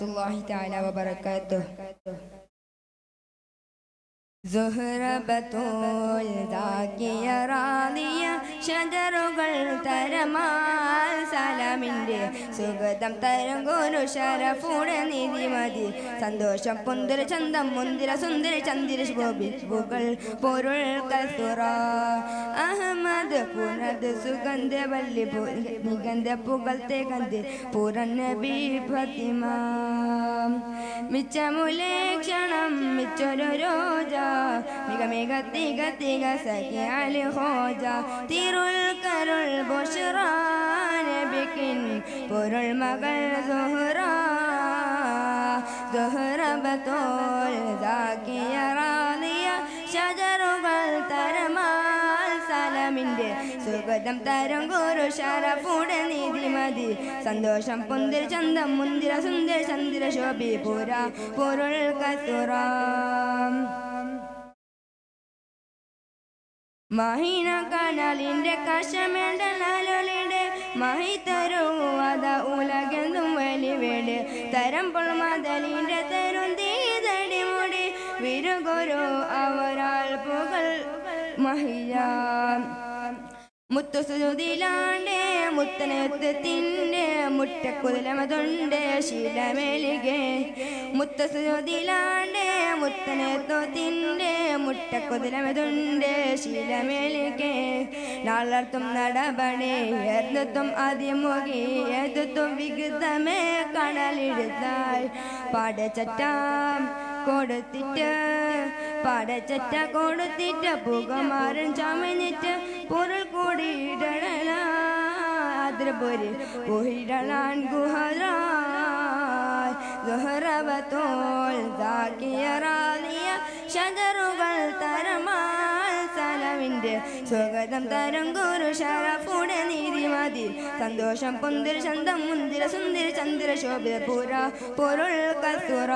വറഹ്മത്തുള്ളാഹി തആല വബറകാതുഹു. സുഹ്റബത്തുൽ ദാകിയ റാദിയ ഷജറുകൾ തരമാൽ സലാമിൻ്റെ സുഗതം തരംഗോരു ശരഫുടെ നിധിമതി സന്തോഷം പൊന്തിര ചന്തം മുന്തിര സുന്ദര ചന്ദിര ശോഭികൾ പൊരുൾ കസുറ അഹമ്മദ് പുനത് സുഗന്ധ വല്ലി നിഗന്ധ പുകൾത്തെ ഗന്ധി പൂരൻ നബി ഫാത്തിമ മിച്ചമുലേ ക്ഷണം മിച്ചൊരു രോജ മിക മിക തിക തിക സഖി അലി ഹോജ തിരുൾ കരുൾ ബുശ്റാൻ ബിക്കിൻ പൊരുൾ മകൾ സുഹ്റ സുഹ്റബത്തുൽ ദാകിയ റാദിയ ഷജറുകൾ തരമാൽ സലാമിൻ്റെ സുഗതം തരം ഗുരു ശരഫുടെ നിധിമതി സന്തോഷം പൊന്തിര ചന്തം മുന്തിര സുന്ദര ചന്ദിര ശോഭി പുര പൊരുൾ കസുറ മഹിന കടലിൻ്റെ കശമേണ്ടലിൻ്റെ മഹി തരുവത ഉലകെന്തും വലിവേട് തരം പൊൾമതലിൻ്റെ തരുന്തീതടി മുടി വിരുഗുരു അവരാൾ പുകൾ മഹിയ മുത്തുസുതിലാണ്ടേ മുത്തനെത്തിൻ്റെ മുട്ടക്കുതിലമതുണ്ട് ശീലമേലികെ മുത്തുസുതിലാണ്ടേ മുത്തനെത്തിൻ്റെ മുട്ടക്കുതിലമതുണ്ട് ശീലമേലികെ നാളർത്തും നടപടി എത്തും അതിമുഖി എത്തും വിഗതമേ കടലിടുത്താൽ പാടച്ചട്ടാം കൊടുത്തിട്ട് പാടച്ചട്ട കൊടുത്തിട്ട് പുകമാരൻ ചമഞ്ഞിട്ട് പൊരുൾ കൂടിയിടലാതിരപൊരി പോയിടലാൻ ഗുഹറായ് സുഹ്റബത്തുൽ ദാകിയ റാദിയ ഷജറുകൾ തരമാൽ സലാമിൻ്റെ സുഗതം തരം ഗുരു ശരഫുടെ നീതിമതി സന്തോഷം പൊന്തിര ചന്തം മുന്തിര സുന്ദര ചന്ദ്ര ശോഭിത പുര പൊരുൾ കസുറ